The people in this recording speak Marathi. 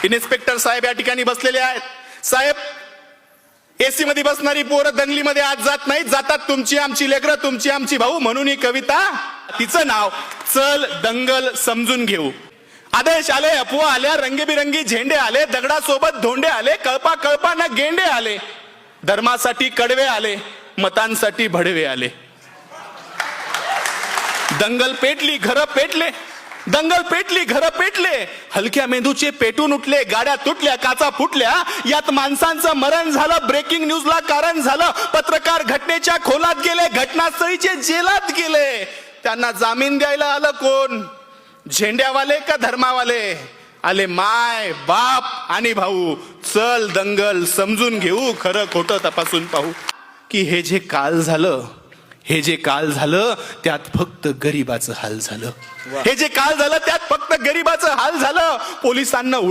इन्स्पेक्टर साहेब या ठिकाणी बसलेले आहेत. साहेब, एसी मध्ये बसणारी पोरं दंगलीमध्ये आज जात नाहीत, जातात तुमची आमची लेकरं, तुमची आमची भाऊ. म्हणून ही कविता, तिचं नाव चल दंगल समजून घेऊ. आदेश आले, अफवा आल्या, रंगीबिरंगी झेंडे आले, दगडासोबत धोंडे आले, कळपा कळपा न गेंडे आले, धर्मासाठी कडवे आले, मतांसाठी भडवे आले. दंगल पेटली, घरं पेटले, दंगल पेटली, घरं पेटले, हलक्या मेंदूचे पेटून उठले, गाड्या तुटल्या, काचा फुटल्या, यात माणसांचं मरण झालं, ब्रेकिंग न्यूजला कारण झालं, पत्रकार घटनेच्या खोलात गेले, घटनास्थळीचे जेलात गेले. त्यांना जामीन द्यायला आलं कोण? झेंड्यावाले का धर्मावाले? आले माय बाप आणि भाऊ. चल दंगल समजून घेऊ, खरं खोटं तपासून पाहू. की हे जे काल झालं, हे जे काल झालं त्यात फक्त गरिबाचं हाल झालं. हे जे काल झालं त्यात फक्त गरिबाचं हाल झालं. पोलिसांना